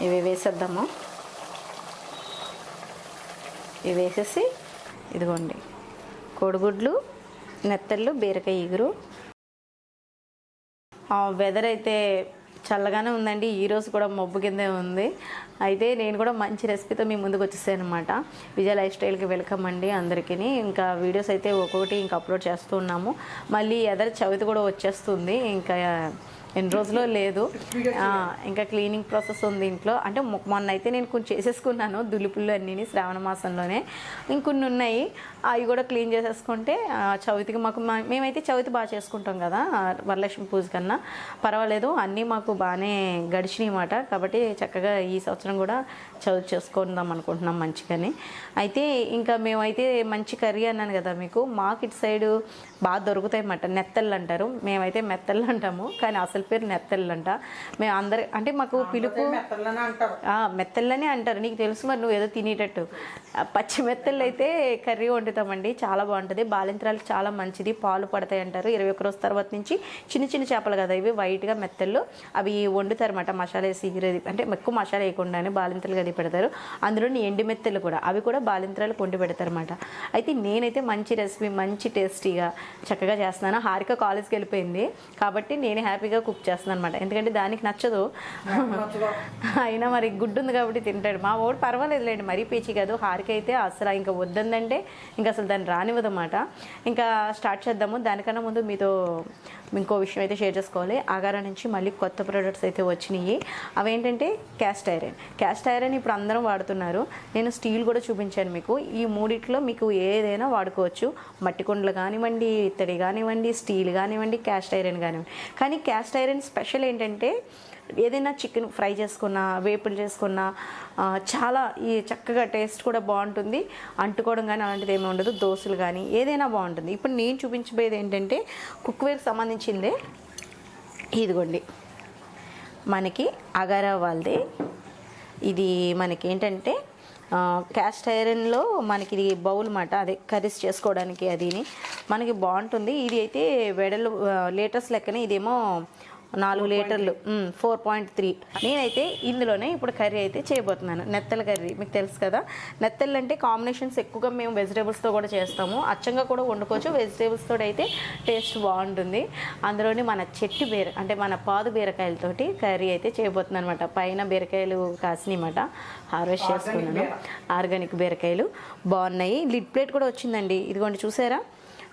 ఇవి వేసేద్దాము. ఇవి వేసేసి ఇదిగోండి కోడిగుడ్లు, నెత్తళ్ళు, బీరకాయ ఇగురు. వెదర్ అయితే చల్లగానే ఉందండి. ఈరోజు కూడా మబ్బు కిందే ఉంది. అయితే నేను కూడా మంచి రెసిపీతో మీ ముందుకు వచ్చేసాను అనమాట. విజయ లైఫ్ స్టైల్కి వెల్కమ్ అండి అందరికీ. ఇంకా వీడియోస్ అయితే ఒక్కొక్కటి ఇంకా అప్లోడ్ చేస్తూ ఉన్నాము. మళ్ళీ ఎదర చవితి కూడా వచ్చేస్తుంది. ఇంకా ఎన్ని రోజులో లేదు. ఇంకా క్లీనింగ్ ప్రాసెస్ ఉంది ఇంట్లో. అంటే మొన్న అయితే నేను కొంచెం చేసేసుకున్నాను దులిపుళ్ళు అన్నీ శ్రావణ మాసంలోనే. ఇంకొన్ని ఉన్నాయి, అవి కూడా క్లీన్ చేసేసుకుంటే చవితికి మాకు మేమైతే చవితి బాగా చేసుకుంటాం కదా వరలక్ష్మి పూజ కన్నా. పర్వాలేదు, అన్నీ మాకు బాగానే గడిచినాయి అన్నమాట. కాబట్టి చక్కగా ఈ సంవత్సరం కూడా చవితి చేసుకుందాం అనుకుంటున్నాం మంచిగాని. అయితే ఇంకా మేమైతే మంచి కర్రీ అన్నాను కదా మీకు. మాకు ఇటు సైడు బాగా దొరుకుతాయి అన్నమాట. నెత్తళ్ళు అంటారు, మేమైతే మెత్తళ్ళు అంటాము. కానీ అసలు పేరు నెత్తళ్ళు అంట. మేము అందరి అంటే మాకు పిలుపు మెత్తళ్ళని అంటారు. నీకు తెలుసు మరి, నువ్వు ఏదో తినేటట్టు. పచ్చి మెత్తళ్ళు అయితే కర్రీ వండుతామండి, చాలా బాగుంటుంది. బాలింత్రాలకు చాలా మంచిది, పాలు పడతాయి అంటారు. 21 రోజు తర్వాత నుంచి చిన్న చిన్న చేపలు కదా ఇవి, వైట్గా మెత్తళ్ళు. అవి వండుతారన్నమాట మసాలా వేసి, అంటే ఎక్కువ మసాలా వేయకుండానే బాలింత్రలు అది పెడతారు. అందులోని ఎండు మెత్తలు కూడా, అవి కూడా బాలింత్రాలకు వండి పెడతారన్నమాట. అయితే నేనైతే మంచి రెసిపీ, మంచి టేస్టీగా చక్కగా చేస్తున్నాను. హారిక కాలేజ్కి వెళ్ళిపోయింది కాబట్టి నేను హ్యాపీగా కుక్ చేస్తున్నాను అనమాట. ఎందుకంటే దానికి నచ్చదు, అయినా మరి గుడ్డు ఉంది కాబట్టి తింటాడు. మా వాడు పర్వాలేదులేండి, మరీ పేచి కాదు. హారిక అయితే అసలు ఇంకా వద్దందంటే ఇంకా అసలు దాన్ని రానివ్వదు అన్నమాట. ఇంకా స్టార్ట్ చేద్దాము. దానికన్నా ముందు మీతో ఇంకో విషయం అయితే షేర్ చేసుకోవాలి. ఆగారా నుంచి మళ్ళీ కొత్త ప్రోడక్ట్స్ అయితే వచ్చినాయి. అవేంటంటే క్యాస్ట్ ఐరన్. క్యాస్ట్ ఐరన్ ఇప్పుడు అందరం వాడుతున్నారు. నేను స్టీల్ కూడా చూపించాను మీకు. ఈ మూడిట్లో మీకు ఏదైనా వాడుకోవచ్చు. మట్టి కుండలు కానివ్వండి, ఇత్తడి కానివ్వండి, స్టీల్ కానివ్వండి, క్యాస్ట్ ఐరన్ కానివ్వండి. కానీ క్యాస్ట్ ఐరన్ స్పెషల్ ఏంటంటే ఏదైనా చికెన్ ఫ్రై చేసుకున్నా, వేపులు చేసుకున్నా చాలా ఈ చక్కగా టేస్ట్ కూడా బాగుంటుంది. అంటుకోవడం కానీ అలాంటిది ఏమీ ఉండదు. దోశలు కానీ ఏదైనా బాగుంటుంది. ఇప్పుడు నేను చూపించబోయేది ఏంటంటే కుక్వేర్కి సంబంధించిందే. ఇదిగోండి మనకి అగారా వాళ్ళది. ఇది మనకి ఏంటంటే క్యాస్ట్ ఐరన్లో మనకి ఇది బౌల్ మాట, అదే కర్రీస్ చేసుకోవడానికి అదిని మనకి బాగుంటుంది. ఇది అయితే వెడలు లీటర్స్ లెక్కనే, ఇదేమో 4 లీటర్లు 4.3. నేనైతే ఇందులోనే ఇప్పుడు కర్రీ అయితే చేయబోతున్నాను. నెత్తల కర్రీ మీకు తెలుసు కదా. నెత్తళ్ళు అంటే కాంబినేషన్స్ ఎక్కువగా మేము వెజిటేబుల్స్తో కూడా చేస్తాము. అచ్చంగా కూడా వండుకోవచ్చు, వెజిటేబుల్స్తో అయితే టేస్ట్ బాగుంటుంది. అందులోని మన చెట్టు అంటే మన పాదు బీరకాయలతోటి కర్రీ అయితే చేయబోతున్నాను అనమాట. పైన బీరకాయలు కాసినమాట, హార్వెస్ట్ చేసుకున్నాను. ఆర్గానిక్ బీరకాయలు బాగున్నాయి. లిడ్ ప్లేట్ కూడా వచ్చిందండి, ఇదిగోండి చూసారా.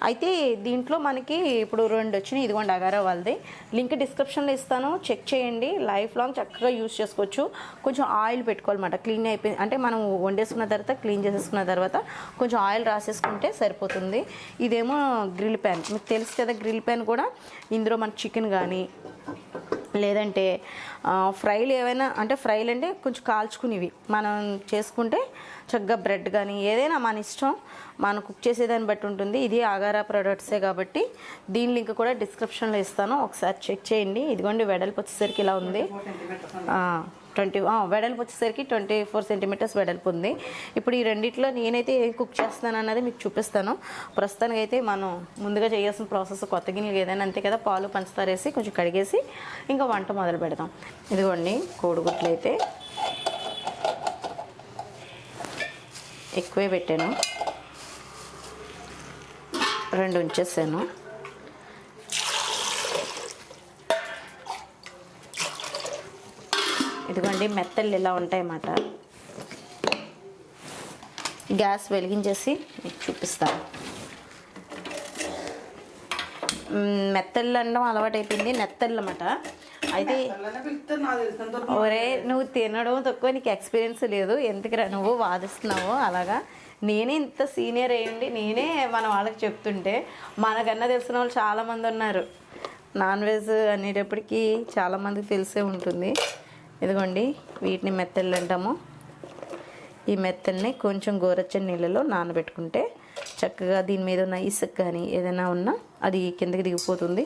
అయితే దీంట్లో మనకి ఇప్పుడు 2 వచ్చినాయి. ఇదిగోండి అగారా వాళ్ళది. లింక్ డిస్క్రిప్షన్లో ఇస్తాను, చెక్ చేయండి. లైఫ్ లాంగ్ చక్కగా యూజ్ చేసుకోవచ్చు. కొంచెం ఆయిల్ పెట్టుకోవాలన్నమాట. క్లీన్ అయిపోయింది అంటే మనం వండేసుకున్న తర్వాత, క్లీన్ చేసేసుకున్న తర్వాత కొంచెం ఆయిల్ రాసేసుకుంటే సరిపోతుంది. ఇదేమో గ్రిల్ ప్యాన్, మీకు తెలుసు కదా. గ్రిల్ ప్యాన్ కూడా ఇందులో మన చికెన్ కానీ లేదంటే ఫ్రైలు ఏవైనా, అంటే ఫ్రైలు అంటే కొంచెం కాల్చుకునేవి మనం చేసుకుంటే చక్కగా బ్రెడ్ కానీ ఏదైనా మన ఇష్టం, మనం కుక్ చేసేదాన్ని బట్టి ఉంటుంది. ఇది అగారా ప్రొడక్ట్సే కాబట్టి దీని లింక్ కూడా డిస్క్రిప్షన్లో ఇస్తాను, ఒకసారి చెక్ చేయండి. ఇదిగోండి వెడల్పు వచ్చేసరికి ఇలా ఉంది. వెడల్పు వచ్చేసరికి 24 సెంటీమీటర్స్ వెడల్పు ఉంది. ఇప్పుడు ఈ రెండిట్లో నేనైతే ఏం కుక్ చేస్తాను అన్నది మీకు చూపిస్తాను. ప్రస్తుతానికి అయితే మనం ముందుగా చేయాల్సిన ప్రాసెస్, కొత్త గిన్నెలు ఏదైనా అంతే కదా, పాలు పంచదార వేసి కొంచెం కడిగేసి ఇంకా వంట మొదలు పెడదాం. ఇదిగోండి కోడిగుడ్లు అయితే ఎక్కువే పెట్టాను, 2 ఉంచేసాను. ఇదిగోండి మెత్తళ్ళు ఇలా ఉంటాయన్నమాట. గ్యాస్ వెలిగించేసి మీకు చూపిస్తాను. మెత్తళ్ళు అనడం అలవాటు అయిపోయింది, నెత్తళ్ళు అన్నమాట. అయితే ఒరే నువ్వు తినడం తక్కువ, నీకు ఎక్స్పీరియన్స్ లేదు, ఎందుకురా నువ్వు వాదిస్తున్నావు అలాగా. నేనే ఇంత సీనియర్ అయ్యండి, నేనే మన వాళ్ళకి చెప్తుంటే మనకన్నా తెలిసిన వాళ్ళు చాలామంది ఉన్నారు. నాన్ వెజ్ అనేటప్పటికీ చాలామందికి తెలిసే ఉంటుంది. ఇదిగోండి వీటిని మెత్తళ్ళు అంటాము. ఈ మెత్తల్ని కొంచెం గోరచ్చని నీళ్ళలో నానబెట్టుకుంటే చక్కగా దీని మీద ఉన్న ఇసుక కానీ ఏదైనా ఉన్నా అది కిందకి దిగిపోతుంది,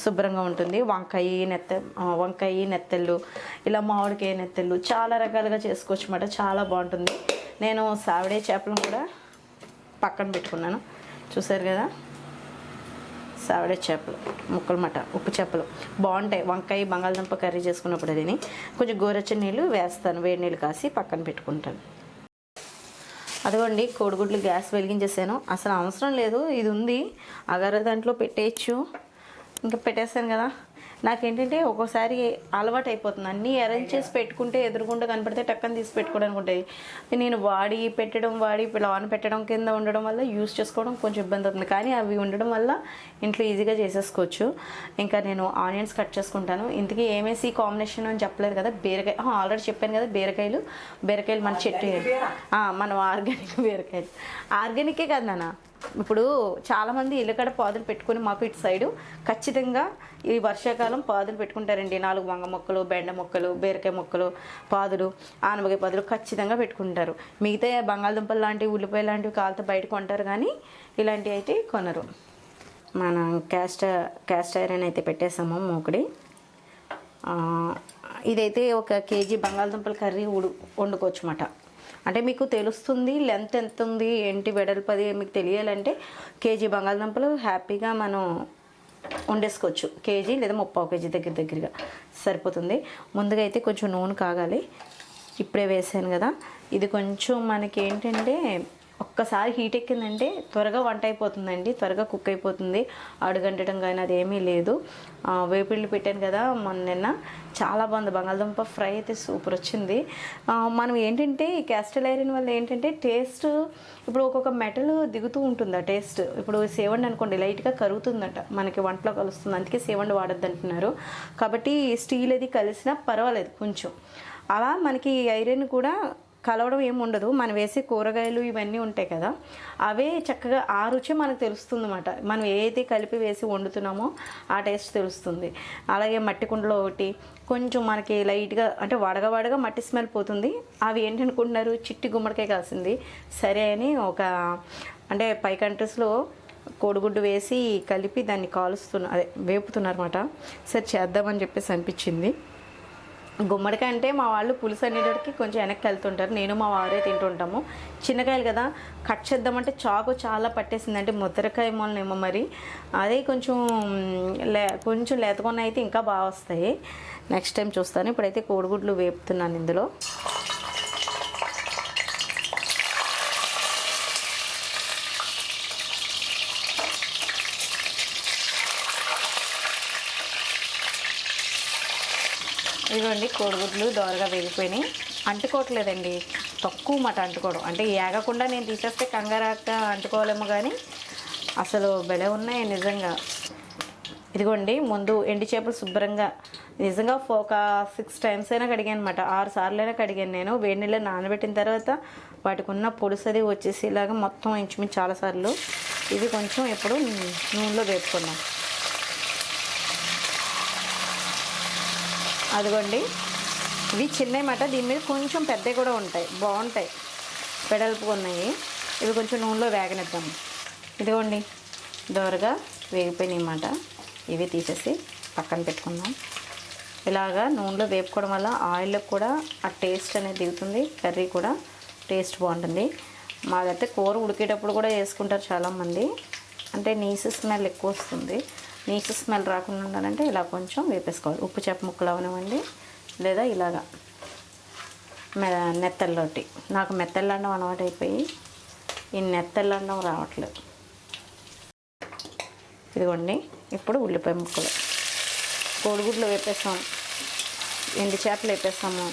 శుభ్రంగా ఉంటుంది. వంకాయ నెత్తళ్ళు, ఇలా మామిడికాయ నెత్తళ్ళు చాలా రకాలుగా చేసుకోవచ్చు అన్నమాట, చాలా బాగుంటుంది. నేను సావిడే చేపలను కూడా పక్కన పెట్టుకున్నాను, చూసారు కదా. సావిడ చేపలు ముక్కలు మాట ఉప్పు చేపలు బాగుంటాయి. వంకాయ బంగాళదుంప కర్రీ చేసుకున్నప్పుడు అది కొంచెం గోరచ్చని నీళ్ళు వేస్తాను, వేడి నీళ్ళు కాసి పక్కన పెట్టుకుంటాను. అదిగోండి కోడిగుడ్లు గ్యాస్ వెలిగించేసాను. అసలు అవసరం లేదు, ఇది ఉంది అగర దాంట్లో పెట్టేయచ్చు. ఇంకా పెట్టేస్తాను కదా. నాకేంటంటే ఒక్కోసారి అలవాటు అయిపోతుంది, అన్నీ అరేంజ్ చేసి పెట్టుకుంటే ఎదురుగుండా కనపడితే టక్కని తీసి పెట్టుకోవడానికి ఉంటాయి. నేను వాడి లాన్ పెట్టడం కింద ఉండడం వల్ల యూస్ చేసుకోవడం కొంచెం ఇబ్బంది అవుతుంది. కానీ అవి ఉండడం వల్ల ఇంట్లో ఈజీగా చేసేసుకోవచ్చు. ఇంకా నేను ఆనియన్స్ కట్ చేసుకుంటాను. ఇంతకీ ఏమేసి కాంబినేషన్ అని చెప్పలేదు కదా. బీరకాయ ఆల్రెడీ చెప్పాను కదా, బీరకాయలు మన చెట్టు, మనం ఆర్గానిక్ బీరకాయలు. ఆర్గానికే కదా నాన్న. ఇప్పుడు చాలామంది ఇళ్ళకడ పాదులు పెట్టుకుని మాకు ఇటు సైడు ఖచ్చితంగా ఈ వర్షాకాలం పాదులు పెట్టుకుంటారండి. 4 వంగ మొక్కలు, బెండ మొక్కలు, బీరకాయ మొక్కలు, పాదులు, ఆనపకాయ పాదులు ఖచ్చితంగా పెట్టుకుంటారు. మిగతా బంగాళదుంపలు లాంటివి, ఉల్లిపాయ లాంటివి కాలుతో బయట కొంటారు, కానీ ఇలాంటివి అయితే కొనరు. మనం క్యాస్ట్ ఐరన్ అయితే పెట్టేసాము మూకుడి. ఇదైతే 1 కేజీ బంగాళదుంపల కర్రీ వండుకోవచ్చు అన్నమాట. అంటే మీకు తెలుస్తుంది లెంత్ ఎంత ఉంది ఏంటి వెడల్పది మీకు తెలియాలంటే కేజీ బంగాళదుంపలు హ్యాపీగా మనం వండేసుకోవచ్చు. కేజీ లేదా 3/4 కేజీ దగ్గరగా సరిపోతుంది. ముందుగా అయితే కొంచెం నూనె కాగాలి. ఇప్పుడే వేసాను కదా. ఇది కొంచెం మనకి ఏంటంటే ఒక్కసారి హీట్ ఎక్కిందంటే త్వరగా వంట అయిపోతుందండి, త్వరగా కుక్ అయిపోతుంది. అడుగంటడం కానీ అదేమీ లేదు. వేపిళ్ళు పెట్టాను కదా నిన్న, చాలా బాగుంది. బంగాళదుంప ఫ్రై అయితే సూపర్ వచ్చింది. మనం ఏంటంటే ఈ క్యాస్టర్ ఐరన్ వల్ల ఏంటంటే టేస్ట్ ఇప్పుడు ఒక్కొక్క మెటల్ దిగుతూ ఉంటుంది. ఆ టేస్ట్ ఇప్పుడు సేవండి అనుకోండి లైట్గా కరుగుతుందట, మనకి వంటలో కలుస్తుంది. అందుకే సేవండి వాడద్దు అంటున్నారు. కాబట్టి స్టీల్ అది కలిసినా పర్వాలేదు కొంచెం. అలా మనకి ఐరన్ కూడా కలవడం ఏమి ఉండదు. మనం వేసే కూరగాయలు ఇవన్నీ ఉంటాయి కదా, అవే చక్కగా ఆ రుచి మనకు తెలుస్తుంది అన్నమాట. మనం ఏదైతే కలిపి వేసి వండుతున్నామో ఆ టేస్ట్ తెలుస్తుంది. అలాగే మట్టి కుండలో ఒకటి కొంచెం మనకి లైట్గా అంటే వడగా మట్టి స్మెల్ పోతుంది. అవి ఏంటనుకుంటున్నారు, చిట్టి గుమ్మడికాయ కాసింది సరే అని అంటే పై కంట్రీస్లో కోడిగుడ్డు వేసి కలిపి దాన్ని వేపుతున్నారు అన్నమాట. సరే చేద్దామని చెప్పేసి అనిపించింది. గుమ్మడికాయ అంటే మా వాళ్ళు పులుసు అనేటికి కొంచెం వెనక్కి వెళ్తుంటారు, నేను మా వారే తింటుంటాము. చిన్నకాయలు కదా కట్ చేద్దామంటే చాకు చాలా పట్టేసింది. అంటే ముద్దరకాయ మొలనేమో మరి, అదే కొంచెం లేతకొన్న అయితే ఇంకా బాగా వస్తాయి. నెక్స్ట్ టైం చూస్తాను. ఇప్పుడైతే కోడిగుడ్లు వేపుతున్నాను ఇందులో. ఇదిగోండి కోడిగుడ్లు దోరగా వేగిపోయినాయి. అంటుకోవట్లేదండి, తక్కువ మాట అంటుకోవడం. అంటే ఏగకుండా నేను తీసేస్తే కంగారాక అంటుకోవాలేమో, కానీ అసలు భలే ఉన్నాయి నిజంగా. ఇదిగోండి ముందు ఎండి చేపలు శుభ్రంగా నిజంగా ఒక 6 టైమ్స్ అయినా కడిగాను అనమాట. 6 సార్లు అయినా కడిగాను నేను. వేడి నీళ్ళు నానబెట్టిన తర్వాత వాటికి ఉన్న పొడుసది వచ్చేసి ఇలాగా మొత్తం ఇంచుమించు చాలాసార్లు. ఇవి కొంచెం ఇప్పుడు నూనెలో వేపుకున్నాం. అదిగోండి ఇవి చిన్నవి మాట, దీని మీద కొంచెం పెద్దవి కూడా ఉంటాయి, బాగుంటాయి, వెడల్పుగా ఉన్నాయి. ఇవి కొంచెం నూనెలో వేగనిద్దాము. ఇదిగోండి దోరగా వేగిపోయినాయి అన్నమాట. ఇవి తీసేసి పక్కన పెట్టుకుందాం. ఇలాగా నూనెలో వేపుకోవడం వల్ల ఆయిల్లో కూడా ఆ టేస్ట్ అనేది దిగుతుంది, కర్రీ కూడా టేస్ట్ బాగుంటుంది. మాదైతే కూర ఉడికేటప్పుడు కూడా వేసుకుంటారు చాలామంది, అంటే నీసు స్మెల్ ఎక్కువ వస్తుంది. నీసు స్మెల్ రాకుండా ఉండాలంటే ఇలా కొంచెం వేపేసుకోవాలి. ఉప్పు చేప ముక్కలు అవనివ్వండి, లేదా ఇలాగా నెత్తల్లోటి. నాకు మెత్తళ్ళండం అలవాటు అయిపోయి ఈ నెత్తళ్ళండం రావట్లేదు. ఇదిగోండి ఇప్పుడు ఉల్లిపాయ ముక్కలు, కోడిగుడ్లు వేపేస్తాము, ఎండు చేపలు వేపేస్తాము.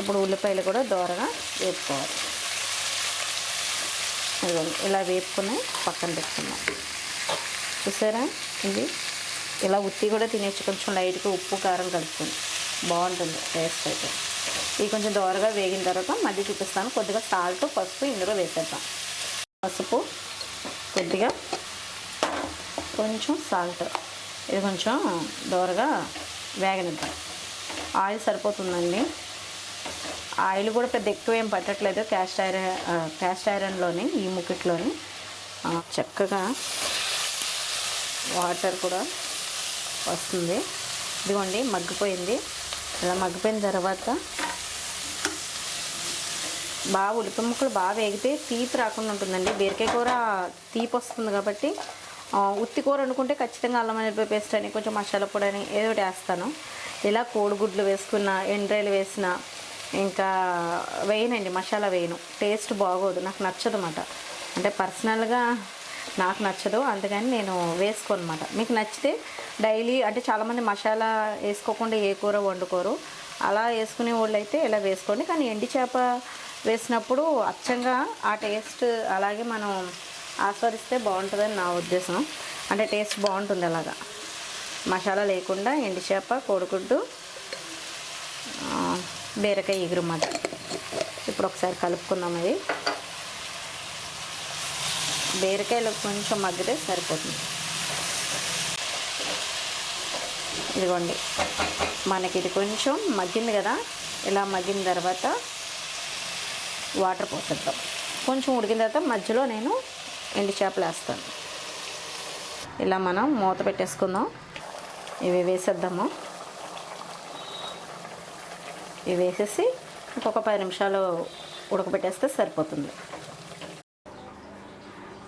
ఇప్పుడు ఉల్లిపాయలు కూడా దోరగా వేపుకోవాలి. ఇదిగోండి ఇలా వేపుకొని పక్కన పెట్టుకున్నాం. చూసారా, ఇది ఇలా ఉత్తి కూడా తినేసి కొంచెం లైట్గా ఉప్పు కారం కలుపుకొని బాగుంటుంది టేస్ట్ అయితే. ఇది కొంచెం దోరగా వేగిన తర్వాత మళ్ళీ చూపిస్తాను. కొద్దిగా సాల్ట్ పసుపు ఇందులో వేసేద్దాం. పసుపు కొద్దిగా, కొంచెం సాల్ట్. ఇది కొంచెం దోరగా వేగనిద్దాం. ఆయిల్ సరిపోతుందండి. ఆయిల్ కూడా పెద్ద ఎక్కువ ఏం పట్టట్లేదు క్యాస్ట్ ఐరన్లోని, ఈ ముక్కిట్లోని చక్కగా వాటర్ కూడా వస్తుంది. ఇదిగోండి మగ్గిపోయింది. ఇలా మగ్గిపోయిన తర్వాత ఉల్లిపాయ ముక్కలు బాగా వేగితే తీపి రాకుండా ఉంటుందండి. బీరకాయ కూర తీపి వస్తుంది కాబట్టి ఉత్తి కూర వండుకుంటే ఖచ్చితంగా అల్లం వెల్లుల్లి పేస్ట్ అని కొంచెం మసాలా పొడి అని ఏదో ఒకటి వేస్తాను. ఇలా కోడిగుడ్లు వేసుకున్న, ఎండ్రాయిలు వేసిన, ఇంకా వేయనండి, మసాలా వేయను, టేస్ట్ బాగోదు, నాకు నచ్చదు అన్నమాట. అంటే పర్సనల్గా నాకు నచ్చదు, అందుకని నేను వేసుకోనమాట. మీకు నచ్చితే డైలీ, అంటే చాలామంది మసాలా వేసుకోకుండా ఏ కూర వండుకోరు, అలా వేసుకునే వాళ్ళు అయితే ఇలా వేసుకోండి. కానీ ఎండి చేప వేసినప్పుడు అచ్చంగా ఆ టేస్ట్ అలాగే మనం ఆస్వాదిస్తే బాగుంటుందని నా ఉద్దేశం. అంటే టేస్ట్ బాగుంటుంది అలాగా, మసాలా లేకుండా ఎండి చేప, కోడిగుడ్డు, బీరకాయ ఎగురు మాట. ఇప్పుడు ఒకసారి కలుపుకుందాం. ఇది బీరకాయలు కొంచెం మగ్గితే సరిపోతుంది. ఇదిగోండి, మనకి ఇది కొంచెం మగ్గింది కదా, ఇలా మగ్గిన తర్వాత వాటర్ పోసేద్దాం. కొంచెం ఉడికిన తర్వాత మధ్యలో నేను ఎండు చేపలు వేస్తాను. ఇలా మనం మూత పెట్టేసుకుందాం. ఇవి వేసేద్దాము. ఇవి వేసేసి ఇంకొక 10 నిమిషాలు ఉడకబెట్టేస్తే సరిపోతుంది.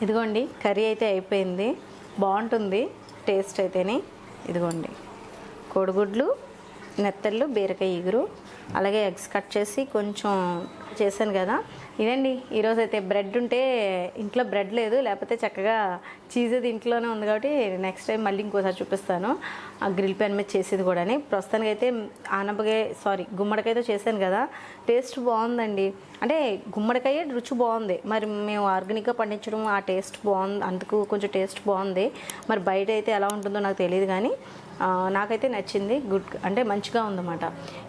ఇదిగోండి, కర్రీ అయితే అయిపోయింది, బాగుంటుంది టేస్ట్ అయితేనే. ఇదిగోండి, కోడిగుడ్లు, నెత్తళ్ళు, బీరకాయ ఇగురు, అలాగే ఎగ్స్ కట్ చేసి కొంచెం చేశాను కదా. ఇదండి ఈరోజు అయితే. బ్రెడ్ ఉంటే ఇంట్లో బ్రెడ్ లేదు, లేకపోతే చక్కగా చీజ్ అది ఇంట్లోనే ఉంది కాబట్టి నెక్స్ట్ టైం మళ్ళీ ఇంకోసారి చూపిస్తాను ఆ గ్రిల్ ప్యాన్ మీద చేసేది కూడా. ప్రస్తుతానికి అయితే గుమ్మడికాయతో చేశాను కదా, టేస్ట్ బాగుందండి. అంటే గుమ్మడికాయ రుచి బాగుంది, మరి మేము ఆర్గానిక్గా పండించడం ఆ టేస్ట్ బాగుంది, అందుకు కొంచెం టేస్ట్ బాగుంది. మరి బయట అయితే ఎలా ఉంటుందో నాకు తెలియదు, కానీ నాకైతే నచ్చింది, గుడ్, అంటే మంచిగా ఉందన్నమాట.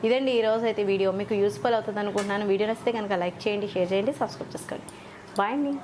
ఇదండి ఈరోజు అయితే వీడియో. మీకు యూస్ఫుల్ అవుతుంది అనుకుంటున్నాను. వీడియో నచ్చితే కనుక లైక్ చేయండి, షేర్ చేయండి, సబ్స్క్రైబ్ చేసుకోండి. బాయ్ అండి.